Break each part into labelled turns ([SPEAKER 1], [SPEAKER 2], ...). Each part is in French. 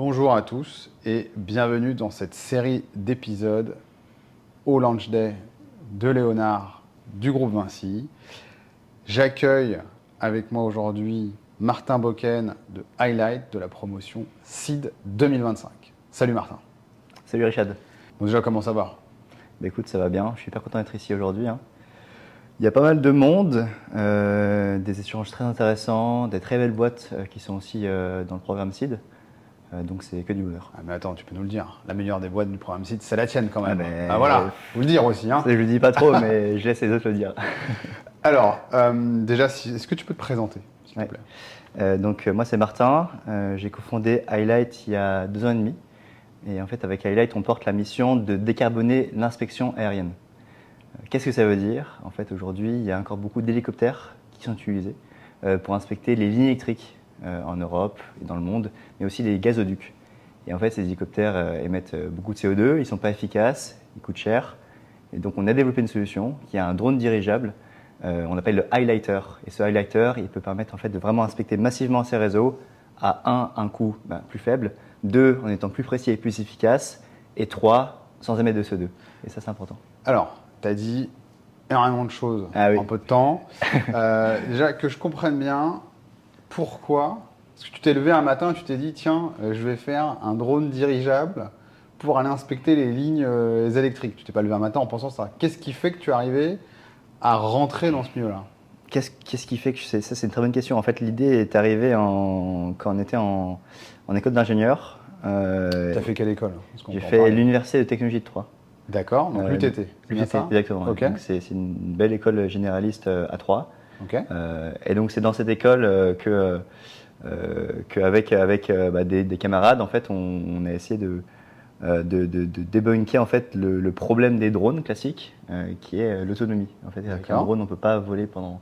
[SPEAKER 1] Bonjour à tous et bienvenue dans cette série d'épisodes au Launch Day de Léonard du groupe Vinci. J'accueille avec moi aujourd'hui Martin Bocken de Highlight de la promotion Seed 2025. Salut Martin.
[SPEAKER 2] Salut Richard.
[SPEAKER 1] Bon, déjà, comment ça va?
[SPEAKER 2] Écoute, ça va bien. Je suis hyper content d'être ici aujourd'hui. Il y a pas mal de monde, des échanges très intéressants, des très belles boîtes qui sont aussi dans le programme Seed. Donc c'est que du bonheur.
[SPEAKER 1] Ah mais attends, tu peux nous le dire. La meilleure des boîtes du programme Seed, c'est la tienne quand même.
[SPEAKER 2] mais-
[SPEAKER 1] Ah voilà, faut le dire aussi. Hein.
[SPEAKER 2] Je le dis pas trop, mais je laisse les autres le dire.
[SPEAKER 1] Alors, déjà, est-ce que tu peux te présenter, s'il te
[SPEAKER 2] Ouais.
[SPEAKER 1] plaît?
[SPEAKER 2] Moi c'est Martin. J'ai cofondé Highlight il y a 2 ans et demi. Et en fait avec Highlight, on porte la mission de décarboner l'inspection aérienne. Qu'est-ce que ça veut dire? En fait, aujourd'hui, il y a encore beaucoup d'hélicoptères qui sont utilisés pour inspecter les lignes électriques en Europe et dans le monde, mais aussi les gazoducs. Et en fait, ces hélicoptères émettent beaucoup de CO2, ils ne sont pas efficaces, ils coûtent cher. Et donc, on a développé une solution qui est un drone dirigeable, on l'appelle le Highlighter. Et ce Highlighter, il peut permettre en fait, de vraiment inspecter massivement ces réseaux à un coût plus faible, 2, en étant plus précis et plus efficace, et 3, sans émettre de CO2. Et ça, c'est important.
[SPEAKER 1] Alors, tu as dit énormément de choses
[SPEAKER 2] Ah oui.
[SPEAKER 1] en peu de temps. Déjà, que je comprenne bien pourquoi. Parce que tu t'es levé un matin et tu t'es dit, tiens, je vais faire un drone dirigeable pour aller inspecter les lignes électriques. Tu t'es pas levé un matin en pensant ça. Qu'est-ce qui fait que tu es arrivé à rentrer dans ce milieu-là?
[SPEAKER 2] Qu'est-ce qui fait que ça, c'est une très bonne question. En fait, l'idée est arrivée quand on était en école d'ingénieur.
[SPEAKER 1] Tu as fait quelle école? Parce qu'on
[SPEAKER 2] J'ai
[SPEAKER 1] peut en
[SPEAKER 2] fait
[SPEAKER 1] parler.
[SPEAKER 2] l'université de technologie de Troyes.
[SPEAKER 1] D'accord, donc l'UTT. c'est bien
[SPEAKER 2] L'UTT,
[SPEAKER 1] ça?
[SPEAKER 2] exactement.
[SPEAKER 1] Ok.
[SPEAKER 2] Donc c'est une belle école généraliste à Troyes.
[SPEAKER 1] Ok.
[SPEAKER 2] Et donc c'est dans cette école qu'avec des camarades, en fait, on a essayé de débunker en fait le problème des drones classiques, qui est l'autonomie. En fait, avec un
[SPEAKER 1] D'accord.
[SPEAKER 2] drone, on ne peut pas voler pendant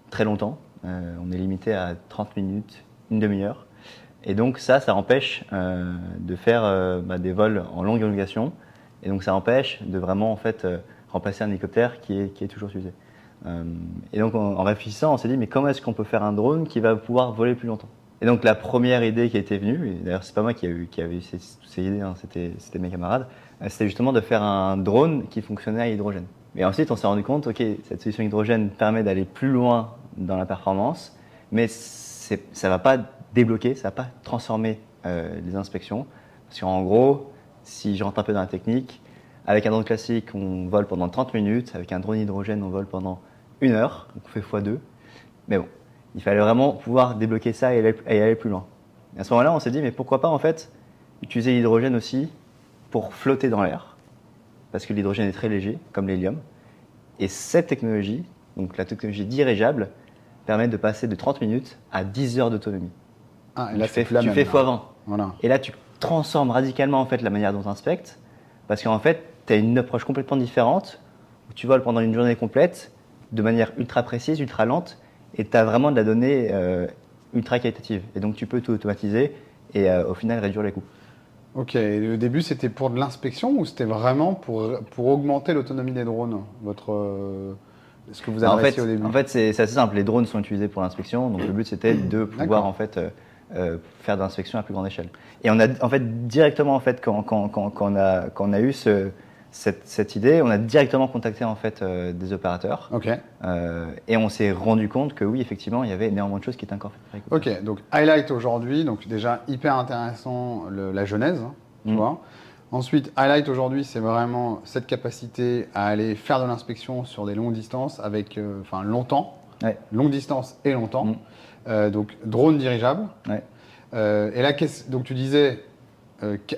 [SPEAKER 2] très longtemps. On est limité à 30 minutes, une demi-heure. Et donc ça empêche de faire des vols en longue élongation. Et donc ça empêche de vraiment en fait remplacer un hélicoptère qui est toujours utilisé. Et donc en réfléchissant, on s'est dit mais comment est-ce qu'on peut faire un drone qui va pouvoir voler plus longtemps? Et donc la première idée qui était venue, et d'ailleurs c'est pas moi qui avait eu ces idées, hein, c'était mes camarades, c'était justement de faire un drone qui fonctionnait à hydrogène. Et ensuite on s'est rendu compte, ok, cette solution hydrogène permet d'aller plus loin dans la performance, mais ça va pas débloquer, ça va pas transformer les inspections. Parce qu'en gros, si je rentre un peu dans la technique, avec un drone classique, on vole pendant 30 minutes, avec un drone hydrogène, on vole pendant 1 heure, donc on fait x2. Mais bon, il fallait vraiment pouvoir débloquer ça et aller plus loin. Et à ce moment-là, on s'est dit, mais pourquoi pas en fait utiliser l'hydrogène aussi pour flotter dans l'air, parce que l'hydrogène est très léger, comme l'hélium. Et cette technologie, donc la technologie dirigeable, permet de passer de 30 minutes à 10 heures d'autonomie.
[SPEAKER 1] Ah, et là,
[SPEAKER 2] Tu
[SPEAKER 1] c'est
[SPEAKER 2] fais
[SPEAKER 1] la même,
[SPEAKER 2] x20.
[SPEAKER 1] Voilà.
[SPEAKER 2] Et là, tu transformes radicalement en fait la manière dont tu inspectes, parce qu'en fait, tu as une approche complètement différente, où tu voles pendant une journée complète, de manière ultra précise, ultra lente, et tu as vraiment de la donnée ultra qualitative. Et donc, tu peux tout automatiser et au final réduire les coûts.
[SPEAKER 1] Ok, et au début, c'était pour de l'inspection ou c'était vraiment pour augmenter l'autonomie des drones, ce que vous
[SPEAKER 2] En
[SPEAKER 1] adressiez
[SPEAKER 2] fait,
[SPEAKER 1] au début?
[SPEAKER 2] en fait c'est assez simple. Les drones sont utilisés pour l'inspection, donc le but c'était de pouvoir
[SPEAKER 1] D'accord.
[SPEAKER 2] en fait faire de l'inspection à plus grande échelle. Et on a en fait directement en fait quand on a eu cette idée, on a directement contacté en fait des opérateurs.
[SPEAKER 1] Ok.
[SPEAKER 2] Et on s'est rendu compte que oui, effectivement, il y avait énormément de choses qui étaient encore faites par hélicoptère.
[SPEAKER 1] Ok, donc Highlight aujourd'hui, donc déjà hyper intéressant la genèse, hein, tu vois. Ensuite, Highlight aujourd'hui, c'est vraiment cette capacité à aller faire de l'inspection sur des longues distances avec, enfin longtemps,
[SPEAKER 2] Ouais.
[SPEAKER 1] longue distance et longtemps. Donc drone dirigeable.
[SPEAKER 2] Ouais.
[SPEAKER 1] Et là, donc tu disais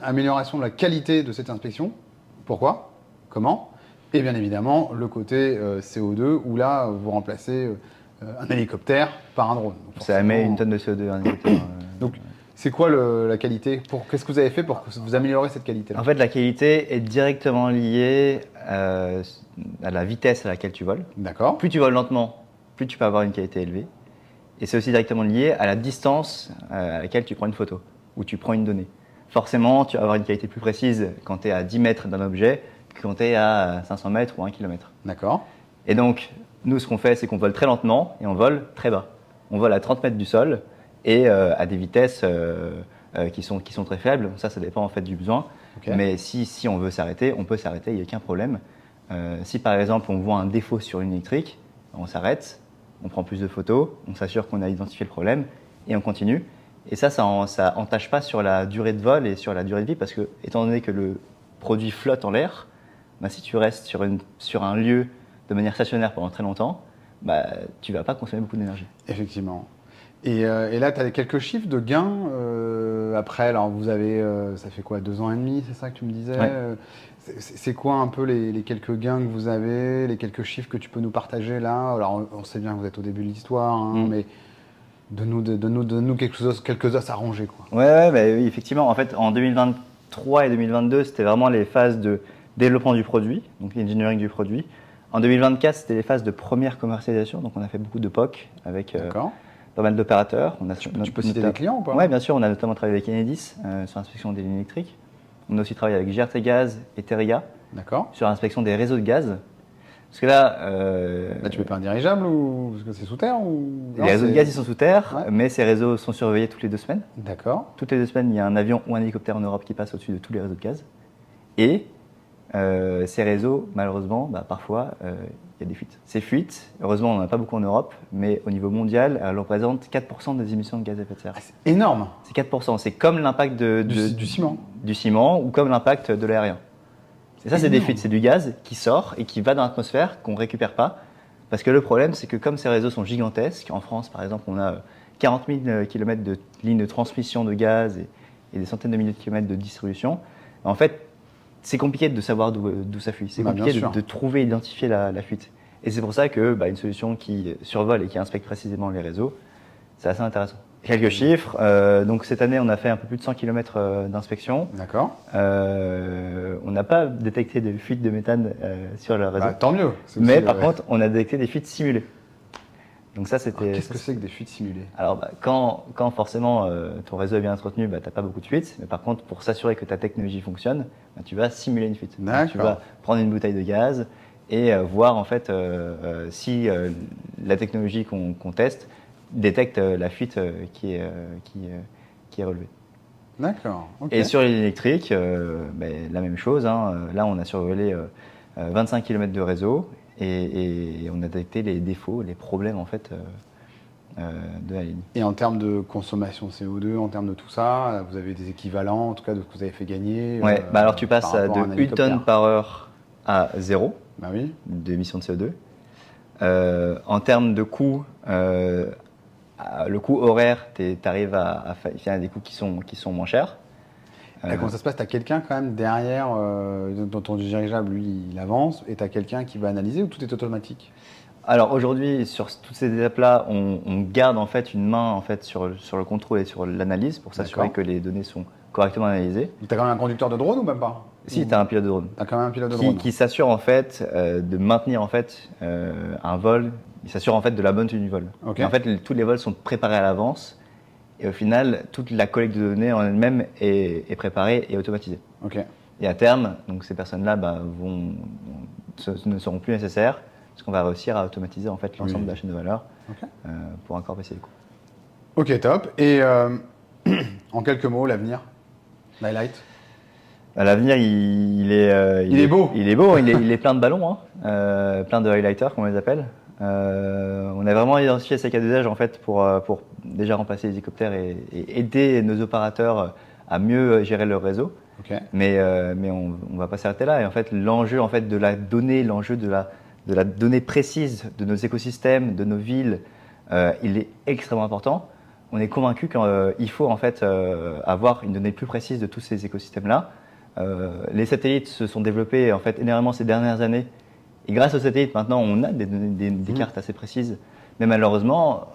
[SPEAKER 1] amélioration de la qualité de cette inspection. Pourquoi? Comment? Et bien évidemment, le côté CO2, où là, vous remplacez un hélicoptère par un drone. Donc,
[SPEAKER 2] Ça émet
[SPEAKER 1] forcément-
[SPEAKER 2] une tonne de CO2 un hélicoptère.
[SPEAKER 1] Donc, c'est quoi la qualité? Qu'est-ce que vous avez fait pour que vous améliorez cette qualité-là?
[SPEAKER 2] En fait, la qualité est directement liée à la vitesse à laquelle tu voles.
[SPEAKER 1] D'accord.
[SPEAKER 2] Plus tu voles lentement, plus tu peux avoir une qualité élevée. Et c'est aussi directement lié à la distance à laquelle tu prends une photo ou tu prends une donnée. Forcément, tu vas avoir une qualité plus précise quand tu es à 10 mètres d'un objet que quand tu es à 500 mètres ou 1 km.
[SPEAKER 1] D'accord.
[SPEAKER 2] Et donc, nous, ce qu'on fait, c'est qu'on vole très lentement et on vole très bas. On vole à 30 mètres du sol et à des vitesses qui sont très faibles. Ça dépend en fait du besoin.
[SPEAKER 1] Ok.
[SPEAKER 2] Mais si on veut s'arrêter, on peut s'arrêter, il n'y a aucun problème. Si par exemple on voit un défaut sur une électrique, on s'arrête, on prend plus de photos, on s'assure qu'on a identifié le problème et on continue. Et ça entache pas sur la durée de vol et sur la durée de vie parce que, étant donné que le produit flotte en l'air, bah, si tu restes sur un lieu de manière stationnaire pendant très longtemps, bah, tu ne vas pas consommer beaucoup d'énergie.
[SPEAKER 1] Effectivement. Et là, tu as quelques chiffres de gains après. Alors, vous avez, ça fait quoi, 2 ans et demi, c'est ça que tu me disais?
[SPEAKER 2] Ouais.
[SPEAKER 1] C'est quoi un peu les quelques gains que vous avez, les quelques chiffres que tu peux nous partager là? Alors, on sait bien que vous êtes au début de l'histoire, hein, mais donne-nous quelques os à ronger, quoi.
[SPEAKER 2] Ouais, bah oui, effectivement. En fait, en 2023 et 2022, c'était vraiment les phases de développement du produit, donc l'engineering du produit. En 2024, c'était les phases de première commercialisation, donc on a fait beaucoup de POC avec
[SPEAKER 1] D'accord.
[SPEAKER 2] pas mal d'opérateurs.
[SPEAKER 1] Tu peux citer des clients ou pas?
[SPEAKER 2] Oui, bien sûr. On a notamment travaillé avec Enedis sur l'inspection des lignes électriques. On a aussi travaillé avec GRT Gaz et Teria
[SPEAKER 1] D'accord.
[SPEAKER 2] sur l'inspection des réseaux de gaz. Parce que là,
[SPEAKER 1] Là, tu fais pas un dirigeable ou parce que c'est sous terre ou...
[SPEAKER 2] les réseaux de gaz, ils sont sous terre,
[SPEAKER 1] Ouais.
[SPEAKER 2] mais ces réseaux sont surveillés toutes les 2 semaines.
[SPEAKER 1] D'accord.
[SPEAKER 2] Toutes les 2 semaines, il y a un avion ou un hélicoptère en Europe qui passe au-dessus de tous les réseaux de gaz. Et ces réseaux, malheureusement, bah, parfois, il y a des fuites. Ces fuites, heureusement, on n'en a pas beaucoup en Europe, mais au niveau mondial, elles représentent 4% des émissions de gaz à effet de serre.
[SPEAKER 1] Ah, c'est énorme.
[SPEAKER 2] C'est 4%. C'est comme l'impact
[SPEAKER 1] Du ciment.
[SPEAKER 2] du ciment ou comme l'impact de l'aérien. Et ça, c'est des
[SPEAKER 1] Énorme.
[SPEAKER 2] fuites. C'est du gaz qui sort et qui va dans l'atmosphère, qu'on ne récupère pas. Parce que le problème, c'est que comme ces réseaux sont gigantesques, en France, par exemple, on a 40 000 km de lignes de transmission de gaz et des centaines de milliers de kilomètres de distribution. En fait, c'est compliqué de savoir d'où ça fuit. C'est
[SPEAKER 1] Bah,
[SPEAKER 2] compliqué
[SPEAKER 1] bien sûr.
[SPEAKER 2] de trouver et d'identifier la fuite. Et c'est pour ça que une solution qui survole et qui inspecte précisément les réseaux, c'est assez intéressant. Quelques chiffres. Donc cette année, on a fait un peu plus de 100 km d'inspection.
[SPEAKER 1] D'accord.
[SPEAKER 2] On n'a pas détecté de fuite de méthane sur le réseau.
[SPEAKER 1] Bah, tant mieux. C'est
[SPEAKER 2] Mais
[SPEAKER 1] aussi,
[SPEAKER 2] par contre, on a détecté des fuites simulées. Donc ça, c'était.
[SPEAKER 1] Qu'est-ce que c'est que des fuites simulées?
[SPEAKER 2] Alors, quand forcément ton réseau est bien entretenu, tu n'as pas beaucoup de fuites. Mais par contre, pour s'assurer que ta technologie fonctionne, tu vas simuler une fuite. Donc, tu
[SPEAKER 1] D'accord.
[SPEAKER 2] vas prendre une bouteille de gaz et voir en fait si la technologie qu'on teste détecte la fuite qui est relevée.
[SPEAKER 1] D'accord. Ok.
[SPEAKER 2] Et sur l'électrique, la même chose. Hein. Là, on a survolé 25 km de réseau et on a détecté les défauts, les problèmes en fait de la ligne.
[SPEAKER 1] Et en termes de consommation CO2, en termes de tout ça, vous avez des équivalents, en tout cas de ce que vous avez fait gagner
[SPEAKER 2] Ouais, alors tu passes
[SPEAKER 1] par rapport à un
[SPEAKER 2] de 1
[SPEAKER 1] hélicoptère.
[SPEAKER 2] tonne par heure à 0
[SPEAKER 1] Bah oui.
[SPEAKER 2] d'émissions de CO2. En termes de coût, le coût horaire, tu arrives à faire des coûts qui sont moins chers.
[SPEAKER 1] Et comment ça se passe? Tu as quelqu'un quand même derrière, dans ton dirigeable, lui, il avance, et tu as quelqu'un qui va analyser ou tout est automatique?
[SPEAKER 2] Alors aujourd'hui, sur toutes ces étapes-là, on garde en fait une main en fait sur le contrôle et sur l'analyse pour s'assurer
[SPEAKER 1] D'accord.
[SPEAKER 2] que les données sont correctement analysées.
[SPEAKER 1] Tu as quand même un conducteur de drone ou même pas?
[SPEAKER 2] Si tu as un pilote de drone
[SPEAKER 1] Tu as quand même un pilote de drone.
[SPEAKER 2] qui s'assure en fait de maintenir en fait un vol, il s'assure en fait de la bonne tenue du vol.
[SPEAKER 1] Ok.
[SPEAKER 2] Et en fait, tous les vols sont préparés à l'avance et au final, toute la collecte de données en elle-même est préparée et automatisée.
[SPEAKER 1] Ok.
[SPEAKER 2] Et à terme, donc ces personnes-là ne seront plus nécessaires parce qu'on va réussir à automatiser en fait l'ensemble
[SPEAKER 1] Oui.
[SPEAKER 2] de la chaîne de valeur
[SPEAKER 1] Ok.
[SPEAKER 2] pour encore baisser les coûts.
[SPEAKER 1] Ok, top. Et en quelques mots, l'avenir, l'highlight?
[SPEAKER 2] L'avenir, il est
[SPEAKER 1] beau.
[SPEAKER 2] Il est beau, il est plein de ballons, hein, plein de highlighters, comme on les appelle. On a vraiment identifié ces cas d'usage en fait pour déjà remplacer les hélicoptères et aider nos opérateurs à mieux gérer leur réseau.
[SPEAKER 1] Ok.
[SPEAKER 2] Mais on va pas s'arrêter là. Et en fait, l'enjeu en fait de la donnée, l'enjeu de la donnée précise de nos écosystèmes, de nos villes, il est extrêmement important. On est convaincu qu'il faut en fait avoir une donnée plus précise de tous ces écosystèmes-là. Les satellites se sont développés en fait énormément ces dernières années. Et grâce aux satellites, maintenant, on a des cartes assez précises. Mais malheureusement,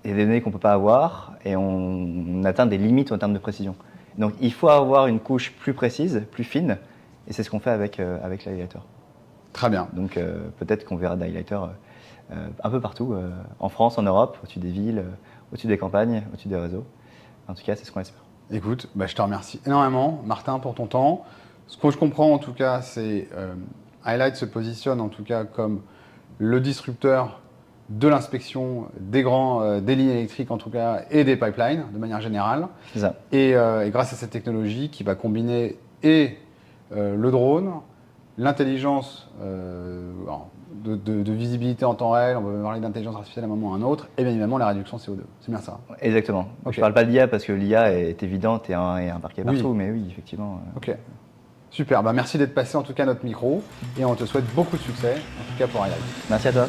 [SPEAKER 2] il y a des données qu'on ne peut pas avoir et on atteint des limites en termes de précision. Donc, il faut avoir une couche plus précise, plus fine. Et c'est ce qu'on fait avec l'highlighter.
[SPEAKER 1] Très bien.
[SPEAKER 2] Donc, peut-être qu'on verra des highlighters un peu partout, en France, en Europe, au-dessus des villes, au-dessus des campagnes, au-dessus des réseaux. En tout cas, c'est ce qu'on espère.
[SPEAKER 1] Écoute, je te remercie énormément, Martin, pour ton temps. Ce que je comprends, en tout cas, c'est Highlight se positionne, en tout cas, comme le disrupteur de l'inspection des lignes électriques en tout cas, et des pipelines de manière générale.
[SPEAKER 2] C'est ça.
[SPEAKER 1] Et grâce à cette technologie qui va combiner le drone, l'intelligence de visibilité en temps réel, on va parler d'intelligence artificielle à un moment ou à un autre, et bien évidemment la réduction CO2. C'est bien ça.
[SPEAKER 2] Exactement.
[SPEAKER 1] Ok.
[SPEAKER 2] Je ne parle pas d'IA parce que l'IA est évidente et embarquée
[SPEAKER 1] Oui.
[SPEAKER 2] partout, mais oui, effectivement.
[SPEAKER 1] Ok. Super, merci d'être passé en tout cas à notre micro et on te souhaite beaucoup de succès, en tout cas pour iLive.
[SPEAKER 2] Merci à toi.